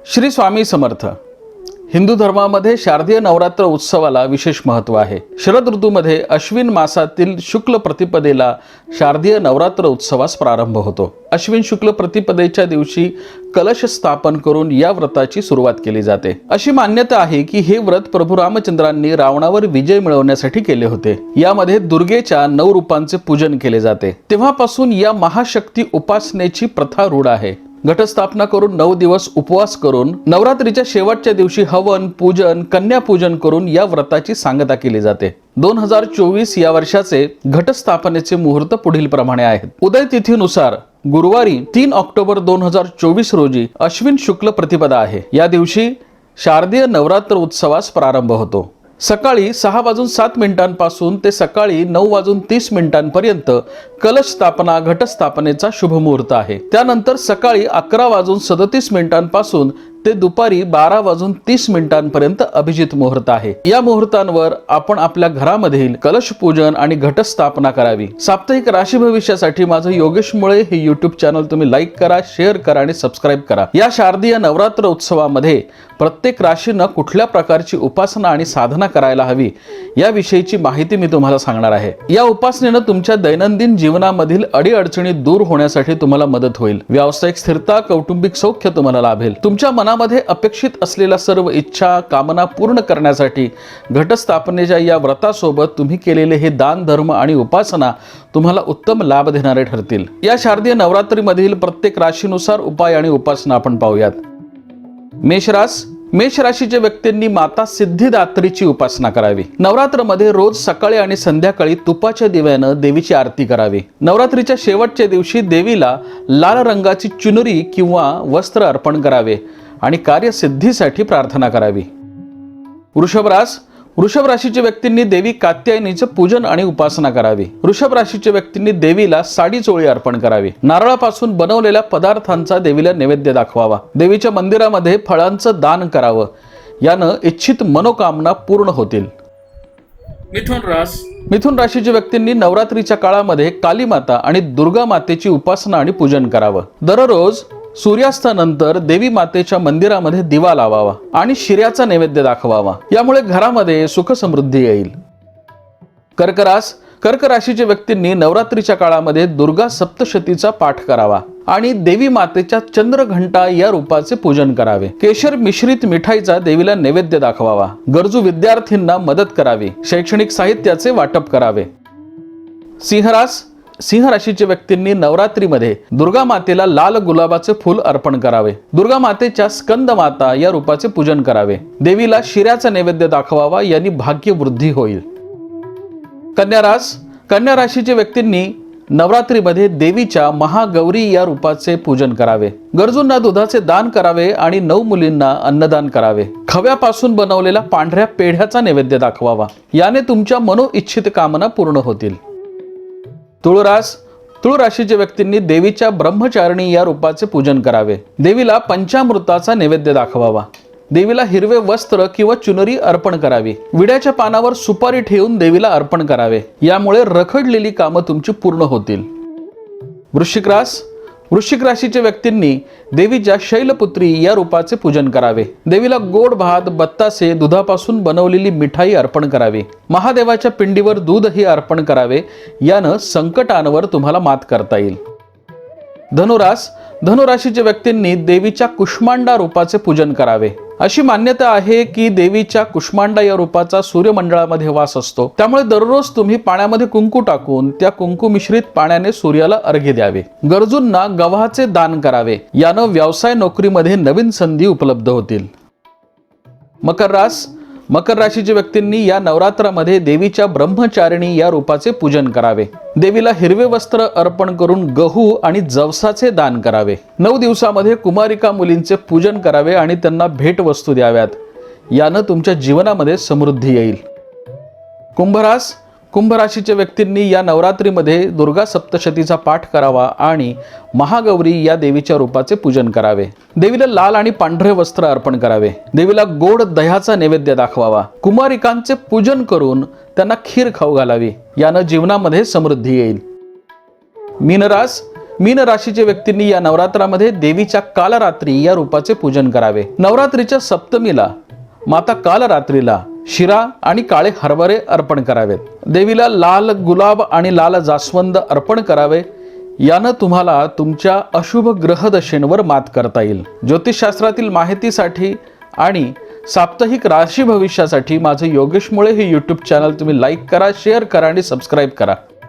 श्री स्वामी समर्थ. हिंदू धर्मामध्ये शारदीय नवरात्र उत्सवाला विशेष महत्त्व आहे. शरद ऋतूमध्ये अश्विन मासातील शुक्ल प्रतिपदेला शारदीय नवरात्र उत्सवास प्रारंभ होतो. अश्विन शुक्ल प्रतिपदेच्या दिवशी कलश स्थापन करून या व्रताची सुरुवात केली जाते. अशी मान्यता आहे की हे व्रत प्रभू रामचंद्रांनी रावणावर विजय मिळवण्यासाठी केले होते. यामध्ये दुर्गेच्या 9 रूपांचे पूजन केले जाते. तेव्हापासून या महाशक्ती उपासनेची प्रथा रूढ आहे. घटस्थापना करून 9 दिवस उपवास करून नवरात्रीच्या शेवटच्या दिवशी हवन, पूजन, कन्यापूजन करून या व्रताची सांगता केली जाते. 2024 या वर्षाचे घटस्थापनेचे मुहूर्त पुढील प्रमाणे आहेत. उदय तिथीनुसार गुरुवारी 3 ऑक्टोबर 2024 रोजी अश्विन शुक्ल प्रतिपदा आहे. या दिवशी शारदीय नवरात्र उत्सवास प्रारंभ होतो. सकाळी 6:07 ते सकाळी 9:30 कलश स्थापना घटस्थापनेचा शुभ मुहूर्त आहे. त्यानंतर सकाळी 11:37 ते दुपारी 12:30 अभिजित मुहूर्त आहे. या मुहूर्तांवर आपण आपल्या घरामधील कलश पूजन आणि घटस्थापना करावी. साप्ताहिक राशी भविष्यासाठी माझं योगेश मुळे हे YouTube चॅनल तुम्ही लाईक करा, शेअर करा आणि सबस्क्राईब करा. या शारदीय नवरात्र उत्सवामध्ये प्रत्येक राशीनं कुठल्या प्रकारची उपासना आणि साधना करायला हवी याविषयीची माहिती मी तुम्हाला सांगणार आहे. या उपासनेनं तुमच्या दैनंदिन जीवनामधील अडीअडचणी दूर होण्यासाठी तुम्हाला मदत होईल. व्यावसायिक स्थिरता, कौटुंबिक सौख्य तुम्हाला लाभेल. तुमच्या मनामध्ये अपेक्षित असलेल्या सर्व इच्छा, कामना पूर्ण करण्यासाठी घटस्थापनेच्या या व्रतासोबत तुम्ही केलेले हे दान, धर्म आणि उपासना तुम्हाला उत्तम लाभ देणारे ठरतील. या शारदीय नवरात्रीमधील प्रत्येक राशीनुसार उपाय आणि उपासना आपण पाहूयात. मेष राशीच्या व्यक्तींनी माता सिद्धिदात्रीची उपासना करावी. नवरात्रमध्ये रोज सकाळी आणि संध्याकाळी तुपाच्या दिव्यानं देवीची आरती करावी. नवरात्रीच्या शेवटच्या दिवशी देवीला लाल रंगाची चुनरी किंवा वस्त्र अर्पण करावे आणि कार्यसिद्धीसाठी प्रार्थना करावी. वृषभ राशीच्या व्यक्तींनी देवी कात्यायनीचं पूजन आणि उपासना करावी. वृषभ राशीच्या व्यक्तींनी देवीला साडी चोळी अर्पण करावी. नारळापासून बनवलेल्या पदार्थांचा देवीला नैवेद्य दाखवावा. देवीच्या मंदिरामध्ये फळांचं दान करावं. यानं इच्छित मनोकामना पूर्ण होतील. मिथुन राशीच्या व्यक्तींनी नवरात्रीच्या काळामध्ये काली माता आणि दुर्गा मातेची उपासना आणि पूजन करावं. दररोज सूर्यास्तानंतर देवी मातेच्या मंदिरामध्ये दिवा लावावा आणि शिऱ्याचा नैवेद्य दाखवावा. यामुळे घरामध्ये सुख समृद्धी येईल. कर्क राशीच्या व्यक्तींनी नवरात्रीच्या काळामध्ये दुर्गा सप्तशतीचा पाठ करावा आणि देवी मातेच्या चंद्रघंटा या रूपाचे पूजन करावे. केशर मिश्रित मिठाईचा देवीला नैवेद्य दाखवावा. गरजू विद्यार्थ्यांना मदत करावी. शैक्षणिक साहित्याचे वाटप करावे. सिंह राशीच्या व्यक्तींनी नवरात्रीमध्ये दुर्गा मातेला लाल गुलाबाचे फूल अर्पण करावे. दुर्गा मातेच्या स्कंद माता या रूपाचे पूजन करावे. देवीला शिऱ्याचा नैवेद्य दाखवावा. यांनी भाग्यवृद्धी होईल. कन्या राशीच्या व्यक्तींनी नवरात्रीमध्ये देवीच्या महागौरी या रूपाचे पूजन करावे. गरजूंना दुधाचे दान करावे आणि 9 मुलींना अन्नदान करावे. खव्यापासून बनवलेल्या पांढऱ्या पेढ्याचा नैवेद्य दाखवावा. याने तुमच्या मनोइच्छित कामना पूर्ण होतील. तुळ राशीच्या व्यक्तींनी देवीच्या ब्रह्मचारिणी या रूपाचे पूजन करावे. देवीला पंचामृताचा नैवेद्य दाखवावा. देवीला हिरवे वस्त्र किंवा चुनरी अर्पण करावी. विड्याच्या पानावर सुपारी ठेवून देवीला अर्पण करावे. यामुळे रखडलेली कामं तुमची पूर्ण होतील. वृश्चिक राशीच्या व्यक्तींनी देवीच्या शैलपुत्री या रूपाचे पूजन करावे. देवीला गोड भात, बत्तासे, दुधापासून बनवलेली मिठाई अर्पण करावी. महादेवाच्या पिंडीवर दूधही अर्पण करावे. यानं संकटांवर तुम्हाला मात करता येईल. धनुराशीच्या व्यक्तींनी देवीच्या कुष्मांडा रूपाचे पूजन करावे. अशी मान्यता आहे की देवीच्या कुष्मांडा या रूपाचा सूर्यमंडळामध्ये वास असतो. त्यामुळे दररोज तुम्ही पाण्यामध्ये कुंकू टाकून त्या कुंकू मिश्रित पाण्याने सूर्याला अर्घ्य द्यावे. गरजूंना गव्हाचे दान करावे. यानं व्यवसाय नोकरीमध्ये नवीन संधी उपलब्ध होतील. मकर राशीच्या व्यक्तींनी या नवरात्रामध्ये देवीच्या ब्रह्मचारिणी या रूपाचे पूजन करावे. देवीला हिरवे वस्त्र अर्पण करून गहू आणि जवसाचे दान करावे. 9 दिवसामध्ये कुमारिका मुलींचे पूजन करावे आणि त्यांना भेटवस्तू द्याव्यात. यानं तुमच्या जीवनामध्ये समृद्धी येईल. कुंभ राशीच्या व्यक्तींनी या नवरात्रीमध्ये दुर्गा सप्तशतीचा पाठ करावा आणि महागौरी या देवीच्या रूपाचे पूजन करावे. देवीला लाल आणि पांढरे वस्त्र अर्पण करावे. देवीला गोड दह्याचा नैवेद्य दाखवावा. कुमारिकांचे पूजन करून त्यांना खीर खाऊ घालावी. यानं जीवनामध्ये समृद्धी येईल. मीन राशीच्या व्यक्तींनी या नवरात्रामध्ये देवीच्या कालरात्री या रूपाचे पूजन करावे। नवरात्रीच्या सप्तमीला माता कालरात्रीला शिरा आणि काळे हरभरे अर्पण करावेत। देवीला लाल गुलाब आणि लाल जास्वंद अर्पण करावे। यानं तुम्हाला तुमच्या अशुभ ग्रहदशेंवर मात करता येईल। ज्योतिषशास्त्रातील माहितीसाठी आणि साप्ताहिक राशी भविष्यासाठी माझे योगेश मुळे हे यूट्यूब चॅनल तुम्ही लाईक करा, शेअर करा आणि सबस्क्राईब करा।